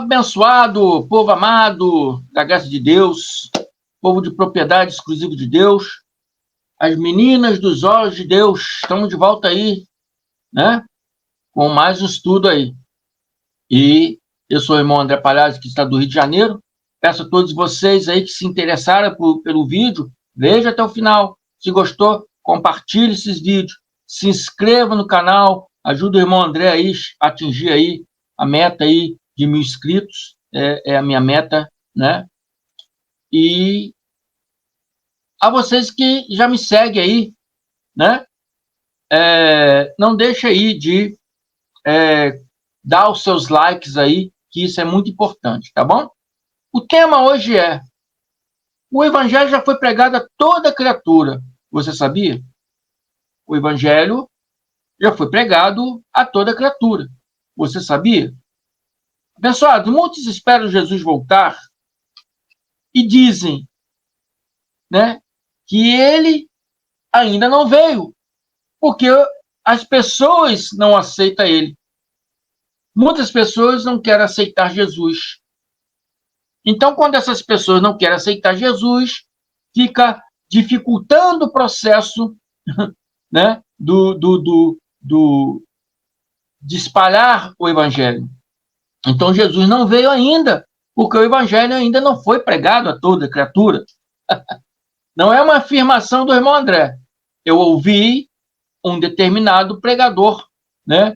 Abençoado, povo amado da graça de Deus, povo de propriedade exclusiva de Deus, as meninas dos olhos de Deus, estamos de volta aí, né? Com mais um estudo aí. E eu sou o irmão André Palhares, que está do Rio de Janeiro. Peço a todos vocês aí que se interessaram pelo vídeo, veja até o final. Se gostou, compartilhe esses vídeos. Se inscreva no canal, ajuda o irmão André aí a atingir aí a meta aí de 1.000 inscritos. É a minha meta, né? E a vocês que já me seguem aí, né? Não deixe aí de dar os seus likes aí, que isso é muito importante, tá bom? O tema hoje é: o evangelho já foi pregado a toda criatura. Você sabia? O evangelho já foi pregado a toda criatura. Você sabia? Abençoado, muitos esperam Jesus voltar e dizem, né, que ele ainda não veio, porque as pessoas não aceitam ele. Muitas pessoas não querem aceitar Jesus. Então, quando essas pessoas não querem aceitar Jesus, fica dificultando o processo, né, de espalhar o evangelho. Então, Jesus não veio ainda, porque o evangelho ainda não foi pregado a toda criatura. Não é uma afirmação do irmão André. Eu ouvi um determinado pregador, né,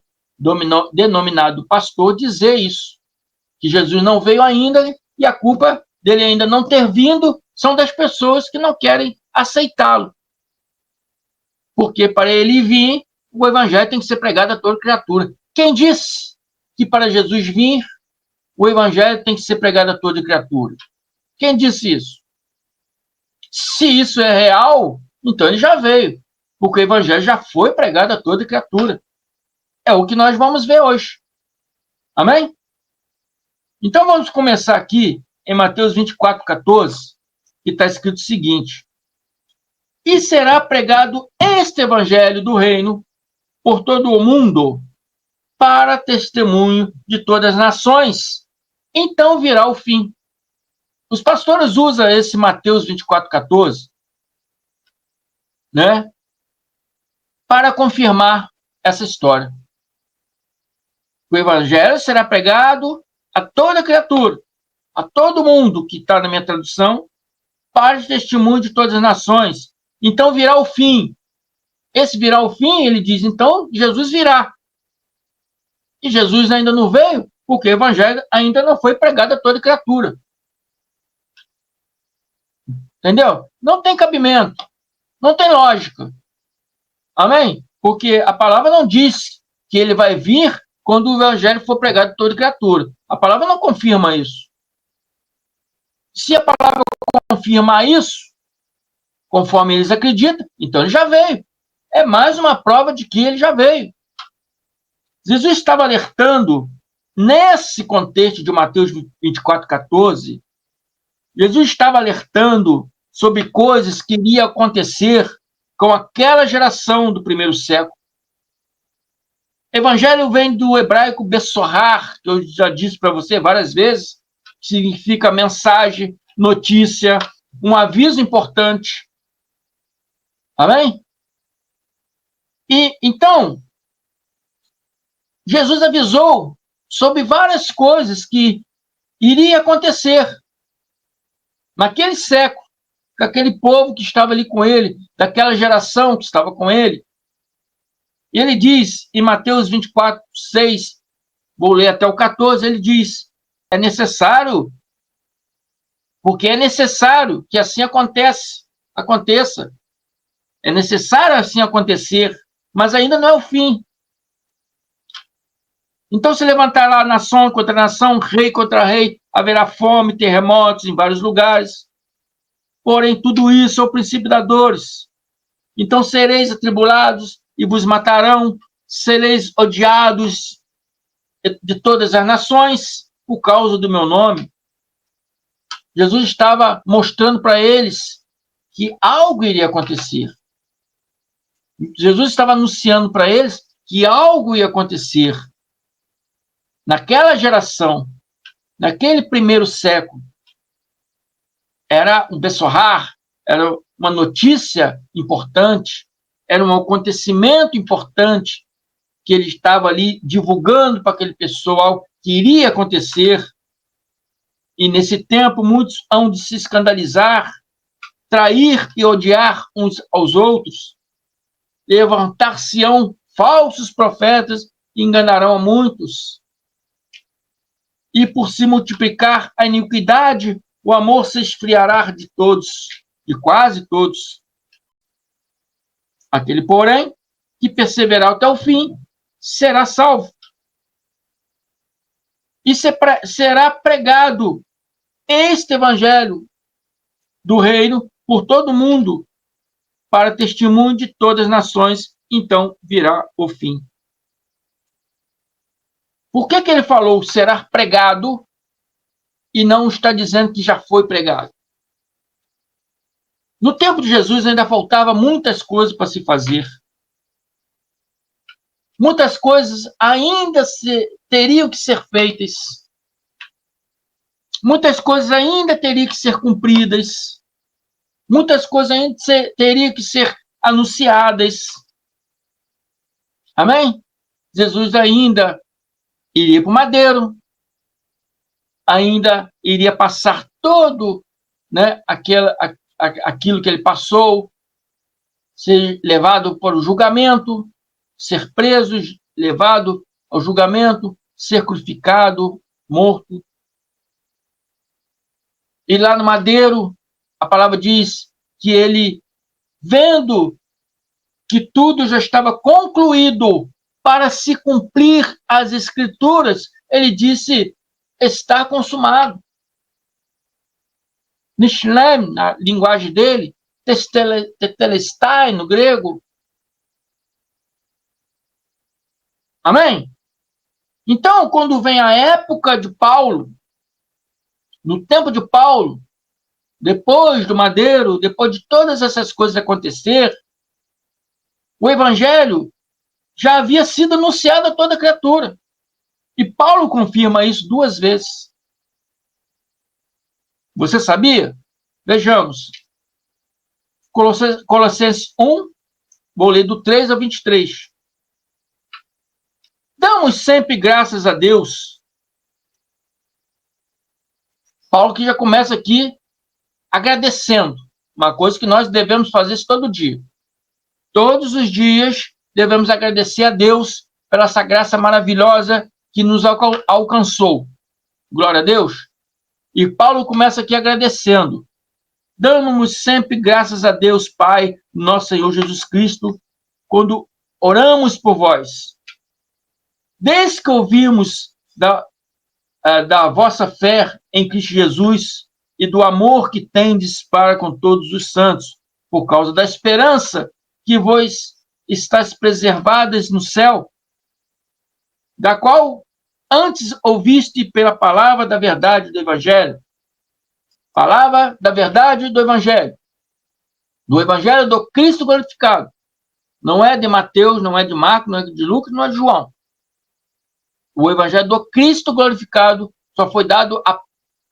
denominado pastor, dizer isso, que Jesus não veio ainda e a culpa dele ainda não ter vindo são das pessoas que não querem aceitá-lo. Porque para ele vir, o evangelho tem que ser pregado a toda criatura. Quem disse que para Jesus vir, o evangelho tem que ser pregado a toda criatura? Quem disse isso? Se isso é real, então ele já veio, porque o evangelho já foi pregado a toda criatura. É o que nós vamos ver hoje. Amém? Então vamos começar aqui em Mateus 24:14, que está escrito o seguinte: e será pregado este evangelho do reino por todo o mundo, para testemunho de todas as nações. Então virá o fim. Os pastores usam esse Mateus 24:14, né, para confirmar essa história. O evangelho será pregado a toda criatura, a todo mundo, que está na minha tradução, para testemunho de todas as nações. Então virá o fim. Esse virá o fim, ele diz, então Jesus virá. E Jesus ainda não veio, porque o evangelho ainda não foi pregado a toda criatura. Entendeu? Não tem cabimento. Não tem lógica. Amém? Porque a palavra não diz que ele vai vir quando o evangelho for pregado a toda criatura. A palavra não confirma isso. Se a palavra confirmar isso, conforme eles acreditam, então ele já veio. É mais uma prova de que ele já veio. Jesus estava alertando, nesse contexto de Mateus 24:14, Jesus estava alertando sobre coisas que iriam acontecer com aquela geração do primeiro século. Evangelho vem do hebraico bessorrar, que eu já disse para você várias vezes, que significa mensagem, notícia, um aviso importante. Amém? E então, Jesus avisou sobre várias coisas que iriam acontecer naquele século, com aquele povo que estava ali com ele, daquela geração que estava com ele. E ele diz, em Mateus 24:6, vou ler até o 14, ele diz, é necessário, porque é necessário que assim aconteça. É necessário assim acontecer, mas ainda não é o fim. Então se levantará nação contra nação, rei contra rei, haverá fome, terremotos em vários lugares. Porém, tudo isso é o princípio das dores. Então sereis atribulados e vos matarão, sereis odiados de todas as nações por causa do meu nome. Jesus estava mostrando para eles que algo iria acontecer. Jesus estava anunciando para eles que algo ia acontecer naquela geração. naquele primeiro século, era um bessorrar, era uma notícia importante, era um acontecimento importante que ele estava ali divulgando para aquele pessoal que iria acontecer. E nesse tempo, muitos hão de se escandalizar, trair e odiar uns aos outros. Levantar-se-ão falsos profetas e enganarão a muitos. E por se multiplicar a iniquidade, o amor se esfriará de todos, de quase todos. Aquele, porém, que perseverar até o fim, será salvo. E será pregado este evangelho do reino por todo mundo, para testemunho de todas as nações, então virá o fim. Por que ele falou será pregado e não está dizendo que já foi pregado? No tempo de Jesus ainda faltava muitas coisas para se fazer. Muitas coisas ainda teriam que ser feitas. Muitas coisas ainda teriam que ser cumpridas. Muitas coisas ainda teriam que ser anunciadas. Amém? Jesus ainda iria para o madeiro, ainda iria passar todo, né, aquilo que ele passou, ser levado para o julgamento, ser preso, levado ao julgamento, ser crucificado, morto. E lá no madeiro, a palavra diz que ele, vendo que tudo já estava concluído para se cumprir as escrituras, ele disse, está consumado. Nishlem, na linguagem dele, tetelestai, no grego. Amém? Então, quando vem a época de Paulo, no tempo de Paulo, depois do madeiro, depois de todas essas coisas acontecer, o evangelho já havia sido anunciado a toda criatura. E Paulo confirma isso 2 vezes. Você sabia? Vejamos. Colossenses 1, vou ler do 3 ao 23. Damos sempre graças a Deus. Paulo que já começa aqui agradecendo. Uma coisa que nós devemos fazer isso todo dia. Todos os dias devemos agradecer a Deus pela essa graça maravilhosa que nos alcançou. Glória a Deus. E Paulo começa aqui agradecendo. Damos sempre graças a Deus, Pai, nosso Senhor Jesus Cristo, quando oramos por vós. Desde que ouvimos da vossa fé em Cristo Jesus e do amor que tendes para com todos os santos, por causa da esperança que vos estáis preservadas no céu, da qual antes ouviste pela palavra da verdade do Evangelho. Palavra da verdade do Evangelho. Do Evangelho do Cristo glorificado. Não é de Mateus, não é de Marcos, não é de Lucas, não é de João. O Evangelho do Cristo glorificado só foi dado ao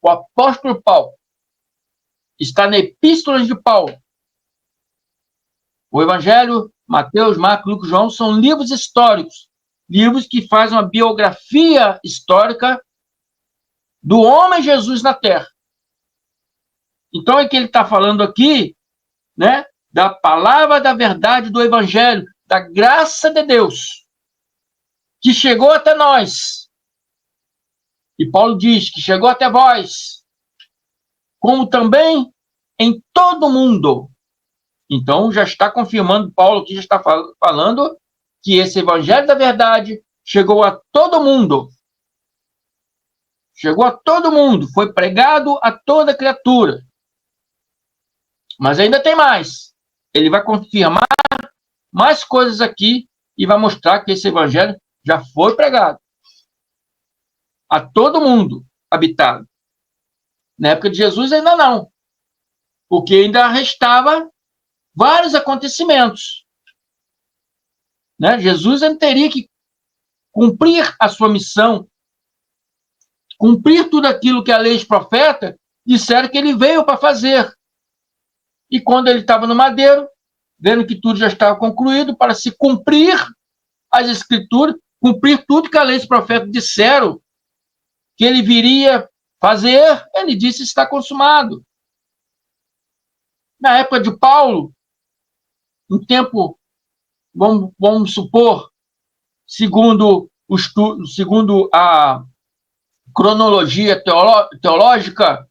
apóstolo Paulo. Está na Epístola de Paulo. O Evangelho, Mateus, Marcos, Lucas, João, são livros históricos. Livros que fazem uma biografia histórica do homem Jesus na Terra. Então é que ele está falando aqui, né, da palavra da verdade do Evangelho, da graça de Deus, que chegou até nós. E Paulo diz que chegou até vós, como também em todo mundo. Então já está confirmando, Paulo aqui já está falando que esse Evangelho da verdade chegou a todo mundo. Chegou a todo mundo, foi pregado a toda criatura. Mas ainda tem mais. Ele vai confirmar mais coisas aqui e vai mostrar que esse evangelho já foi pregado a todo mundo habitado. Na época de Jesus ainda não, porque ainda restava vários acontecimentos. Né? Jesus ainda teria que cumprir a sua missão cumprir tudo aquilo que a lei e os profetas disseram que ele veio para fazer. E quando ele estava no madeiro, vendo que tudo já estava concluído, para se cumprir as escrituras, cumprir tudo que a lei e os profetas disseram que ele viria fazer, ele disse: está consumado. Na época de Paulo, um tempo, vamos supor, segundo a cronologia teológica,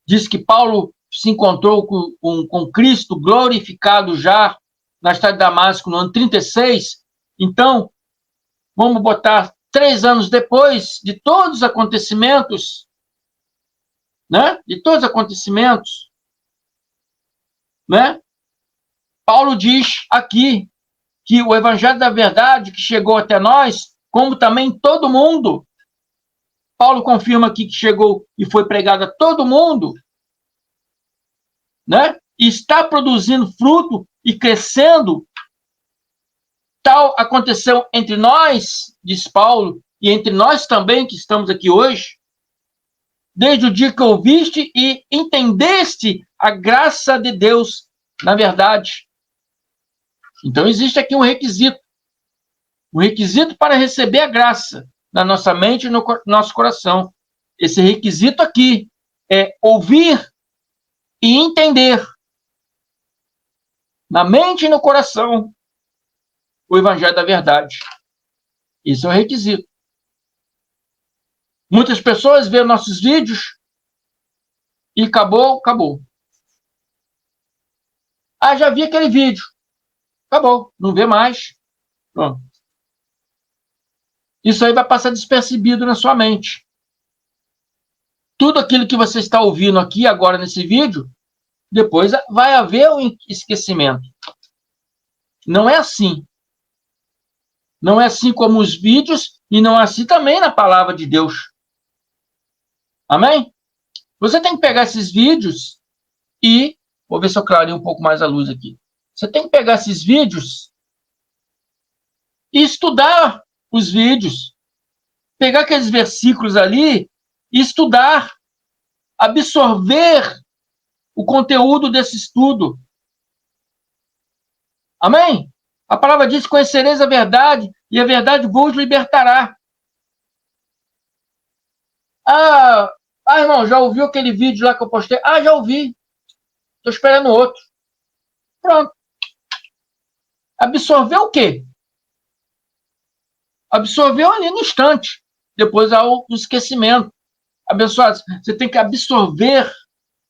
diz que Paulo se encontrou com Cristo glorificado já na estrada de Damasco no ano 36. Então, vamos botar 3 anos depois de todos os acontecimentos, né? De todos os acontecimentos, né? Paulo diz aqui que o evangelho da verdade que chegou até nós, como também todo mundo, Paulo confirma aqui que chegou e foi pregado a todo mundo, né? E está produzindo fruto e crescendo. Tal aconteceu entre nós, diz Paulo, e entre nós também que estamos aqui hoje, desde o dia que ouviste e entendeste a graça de Deus na verdade. Então existe aqui um requisito para receber a graça na nossa mente e no nosso coração. Esse requisito aqui é ouvir e entender na mente e no coração o evangelho da verdade. Esse é o requisito. Muitas pessoas veem nossos vídeos e acabou. Ah, já vi aquele vídeo. Acabou, não vê mais. Pronto. Isso aí vai passar despercebido na sua mente. Tudo aquilo que você está ouvindo aqui agora nesse vídeo, depois vai haver um esquecimento. Não é assim. Não é assim como os vídeos e não é assim também na palavra de Deus. Amém? Você tem que pegar esses vídeos e... Vou ver se eu clareio um pouco mais a luz aqui. Você tem que pegar esses vídeos e estudar os vídeos. Pegar aqueles versículos ali e estudar. Absorver o conteúdo desse estudo. Amém? A palavra diz: conhecereis a verdade e a verdade vos libertará. Irmão, já ouviu aquele vídeo lá que eu postei? Já ouvi. Estou esperando outro. Pronto. Absorveu o quê? Absorveu ali no instante. Depois há o esquecimento. Abençoado, você tem que absorver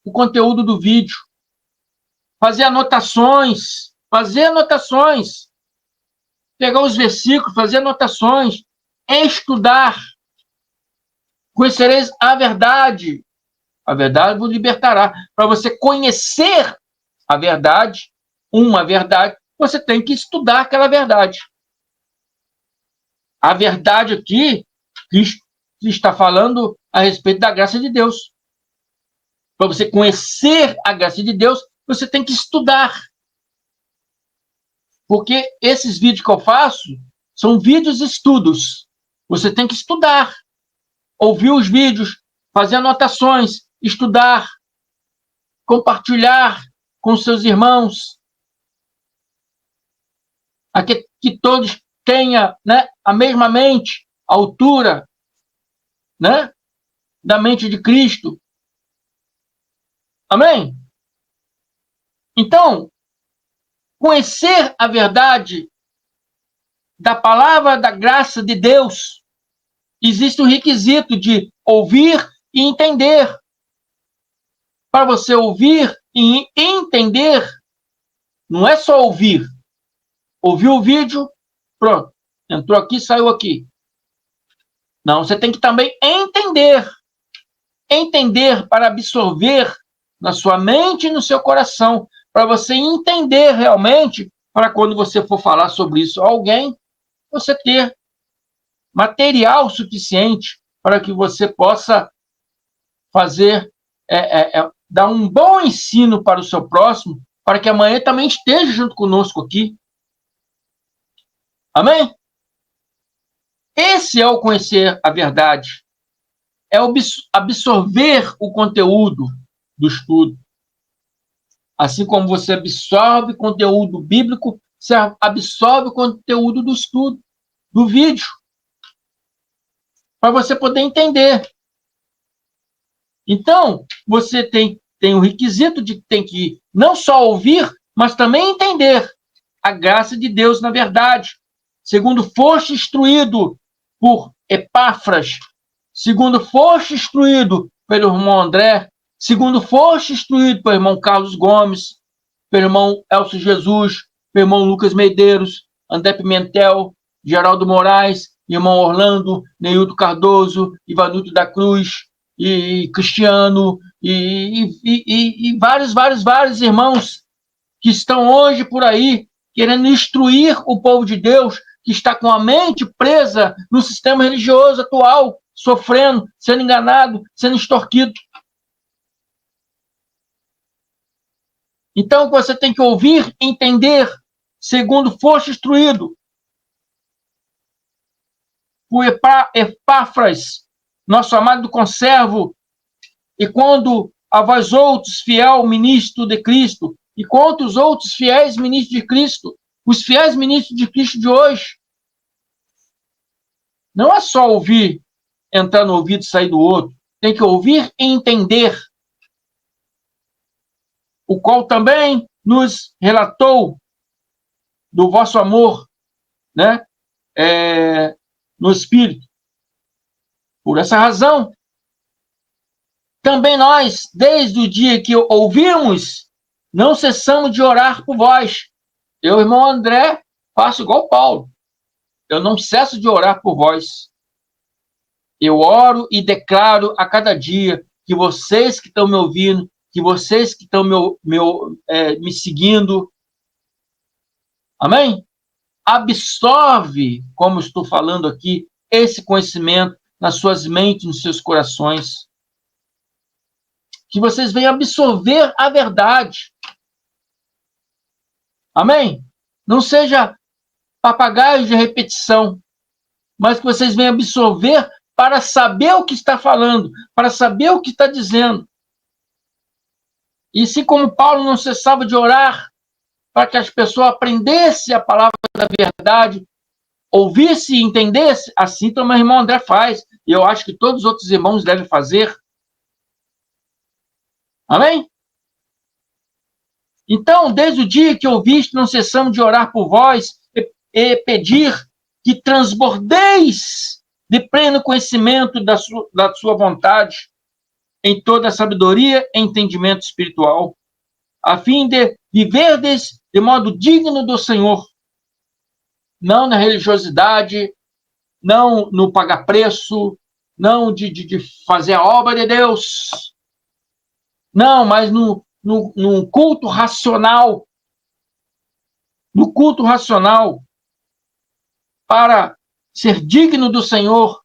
o conteúdo do vídeo. Fazer anotações. Pegar os versículos, fazer anotações. Estudar. Conhecereis a verdade. A verdade vos libertará. Para você conhecer a verdade, uma verdade, você tem que estudar aquela verdade. A verdade aqui, Cristo está falando a respeito da graça de Deus. Para você conhecer a graça de Deus, você tem que estudar. Porque esses vídeos que eu faço são vídeos estudos. Você tem que estudar. Ouvir os vídeos, fazer anotações, estudar, compartilhar com seus irmãos. Que todos tenham, né, a mesma mente, a altura, né, da mente de Cristo. Amém? Então, conhecer a verdade da palavra da graça de Deus, existe um requisito de ouvir e entender. Para você ouvir e entender, não é só ouvir. Ouviu o vídeo, pronto, entrou aqui, saiu aqui. Não, você tem que também entender. Entender para absorver na sua mente e no seu coração, para você entender realmente, para quando você for falar sobre isso a alguém, você ter material suficiente para que você possa fazer, dar um bom ensino para o seu próximo, para que amanhã também esteja junto conosco aqui. Amém? Esse é o conhecer a verdade. é absorver o conteúdo do estudo. Assim como você absorve conteúdo bíblico, você absorve o conteúdo do estudo, do vídeo, para você poder entender. Então, você tem o requisito de ter que não só ouvir, mas também entender a graça de Deus na verdade. Segundo foste instruído por Epáfras, segundo foste instruído pelo irmão André, segundo foste instruído pelo irmão Carlos Gomes, pelo irmão Elcio Jesus, pelo irmão Lucas Medeiros, André Pimentel, Geraldo Moraes, irmão Orlando, Neildo Cardoso, Ivanildo da Cruz, e Cristiano, e vários irmãos que estão hoje por aí querendo instruir o povo de Deus, que está com a mente presa no sistema religioso atual, sofrendo, sendo enganado, sendo extorquido. Então, você tem que ouvir, entender, segundo foste instruído. O Epáfras, nosso amado conservo, e quando a vós outros, fiel ministro de Cristo, e quantos outros fiéis ministros de Cristo, os fiéis ministros de Cristo de hoje, não é só ouvir, entrar no ouvido e sair do outro, tem que ouvir e entender, o qual também nos relatou do vosso amor, né, no Espírito. Por essa razão, também nós, desde o dia que ouvimos, não cessamos de orar por vós. Eu, irmão André, faço igual Paulo. Eu não cesso de orar por vós. Eu oro e declaro a cada dia que vocês que estão me ouvindo, que vocês que estão me seguindo, amém? Absorve, como estou falando aqui, esse conhecimento nas suas mentes, nos seus corações. Que vocês venham absorver a verdade. Amém? Não seja papagaio de repetição, mas que vocês venham absorver para saber o que está falando, para saber o que está dizendo. E assim como Paulo não cessava de orar para que as pessoas aprendessem a palavra da verdade, ouvissem e entendessem, assim também o irmão André faz. E eu acho que todos os outros irmãos devem fazer. Amém? Então, desde o dia que ouviste, não cessamos de orar por vós e pedir que transbordeis de pleno conhecimento da sua vontade, em toda a sabedoria e entendimento espiritual, a fim de viverdes de modo digno do Senhor, não na religiosidade, não no pagar preço, não de fazer a obra de Deus, não, mas num culto racional, no culto racional, para ser digno do Senhor,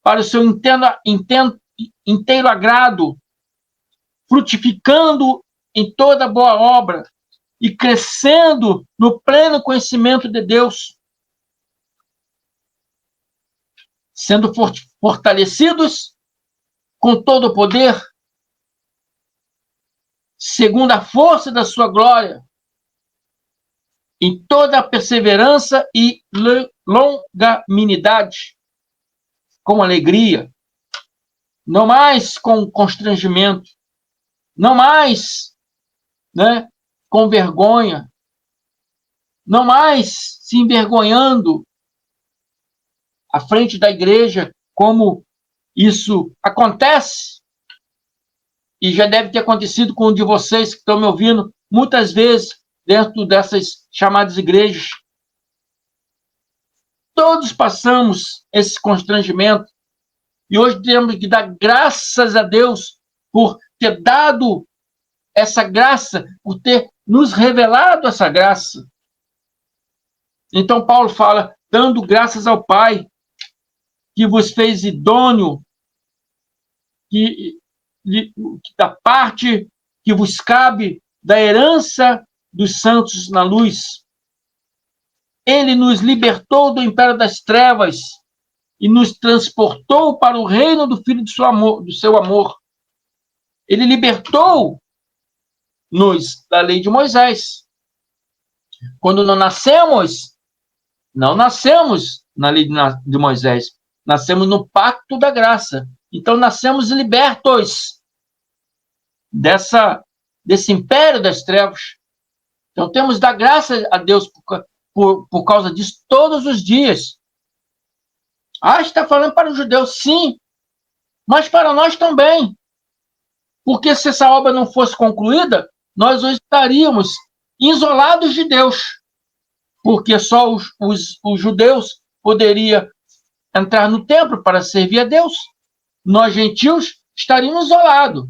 para o seu inteiro agrado, frutificando em toda boa obra e crescendo no pleno conhecimento de Deus, sendo fortalecidos com todo o poder, segundo a força da sua glória, em toda a perseverança e longanimidade, com alegria, não mais com constrangimento, não mais, né, com vergonha, não mais se envergonhando à frente da igreja, como isso acontece, e já deve ter acontecido com um de vocês que estão me ouvindo muitas vezes dentro dessas chamadas igrejas. Todos passamos esse constrangimento e hoje temos que dar graças a Deus por ter dado essa graça, por ter nos revelado essa graça. Então Paulo fala, dando graças ao Pai, que vos fez idôneo, que da parte que vos cabe da herança dos santos na luz. Ele nos libertou do império das trevas e nos transportou para o reino do Filho do seu amor. Ele libertou-nos da lei de Moisés. Quando não nascemos na lei de Moisés, nascemos no pacto da graça. Então, nascemos libertos desse império das trevas. Então, temos da graça a Deus por causa disso todos os dias. Está falando para os judeus, sim, mas para nós também. Porque se essa obra não fosse concluída, nós hoje estaríamos isolados de Deus. Porque só os judeus poderiam entrar no templo para servir a Deus. Nós, gentios, estaríamos isolados.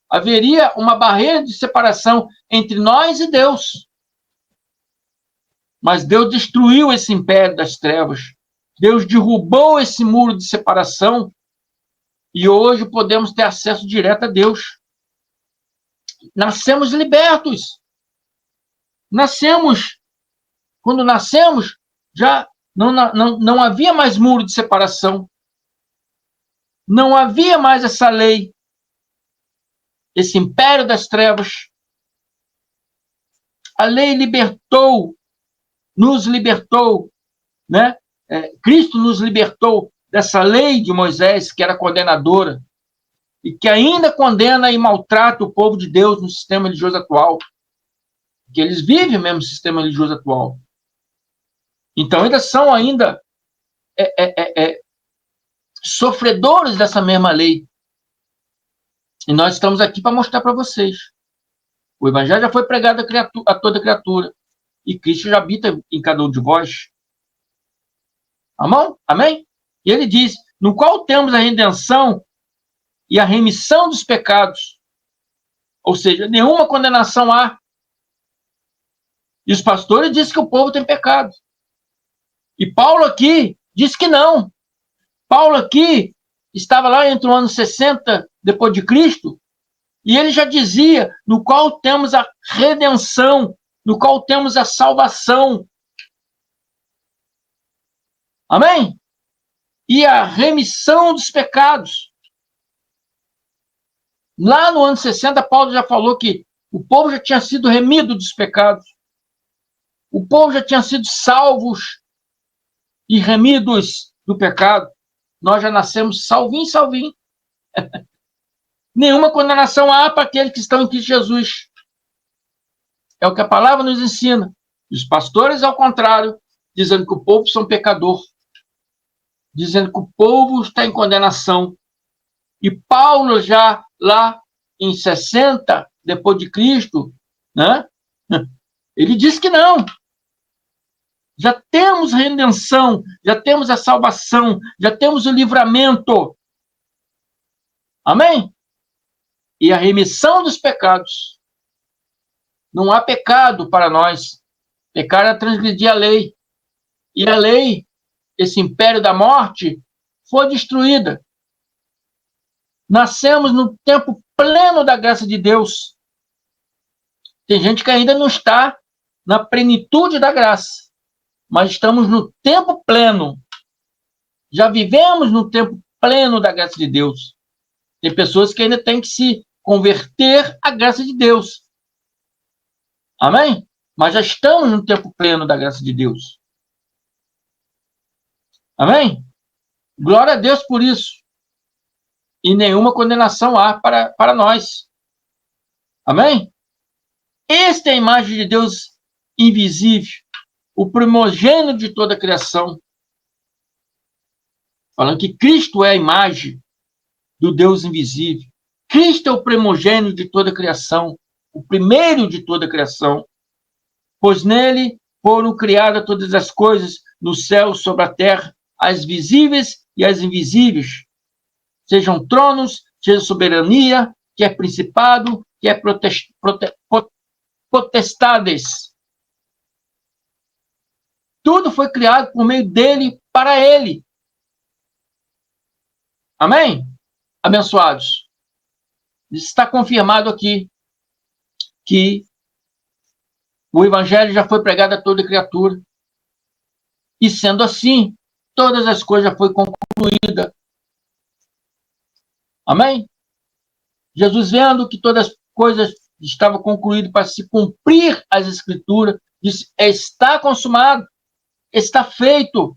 Haveria uma barreira de separação entre nós e Deus. Mas Deus destruiu esse império das trevas. Deus derrubou esse muro de separação e hoje podemos ter acesso direto a Deus. Nascemos libertos. Quando nascemos, já não havia mais muro de separação. Não havia mais essa lei, esse império das trevas. A lei nos libertou, né? Cristo nos libertou dessa lei de Moisés, que era condenadora, e que ainda condena e maltrata o povo de Deus no sistema religioso atual. Que eles vivem mesmo no sistema religioso atual. Então, ainda são sofredores dessa mesma lei. E nós estamos aqui para mostrar para vocês. O Evangelho já foi pregado a toda criatura. E Cristo já habita em cada um de vós. Amém? E ele diz, no qual temos a redenção e a remissão dos pecados. Ou seja, nenhuma condenação há. E os pastores dizem que o povo tem pecado. E Paulo aqui diz que não. Paulo aqui estava lá entre o ano 60 depois de Cristo, e ele já dizia, no qual temos a redenção, no qual temos a salvação. Amém? E a remissão dos pecados. Lá no ano 60, Paulo já falou que o povo já tinha sido remido dos pecados. O povo já tinha sido salvos e remidos do pecado. Nós já nascemos salvinho. Nenhuma condenação há para aqueles que estão em Cristo Jesus. É o que a palavra nos ensina. Os pastores, ao contrário, dizendo que o povo são pecador, dizendo que o povo está em condenação. E Paulo já lá em 60, depois de Cristo, né? Ele diz que não. Já temos redenção, já temos a salvação, já temos o livramento. Amém? E a remissão dos pecados. Não há pecado para nós. Pecado é transgredir a lei. E a lei, esse império da morte, foi destruída. Nascemos no tempo pleno da graça de Deus. Tem gente que ainda não está na plenitude da graça. Mas estamos no tempo pleno. Já vivemos no tempo pleno da graça de Deus. Tem pessoas que ainda têm que se converter à graça de Deus. Amém? Mas já estamos no tempo pleno da graça de Deus. Amém? Glória a Deus por isso. E nenhuma condenação há para nós. Amém? Esta é a imagem de Deus invisível, o primogênito de toda a criação. Falando que Cristo é a imagem do Deus invisível. Cristo é o primogênito de toda a criação, o primeiro de toda a criação, pois nele foram criadas todas as coisas no céu, sobre a terra, as visíveis e as invisíveis, sejam tronos, seja soberania, quer principado, quer potestades. Tudo foi criado por meio dele, para ele. Amém? Abençoados. Está confirmado aqui que o Evangelho já foi pregado a toda criatura. E sendo assim, todas as coisas já foi concluída. Amém? Jesus, vendo que todas as coisas estavam concluídas para se cumprir as Escrituras, disse: está consumado, está feito.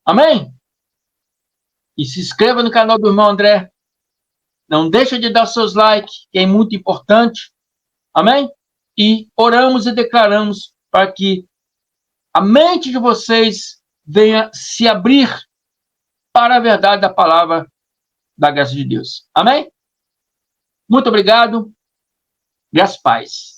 Amém? E se inscreva no canal do irmão André. Não deixa de dar seus likes, que é muito importante. Amém? E oramos e declaramos para que a mente de vocês venha se abrir para a verdade da palavra da graça de Deus. Amém? Muito obrigado. Graças a paz.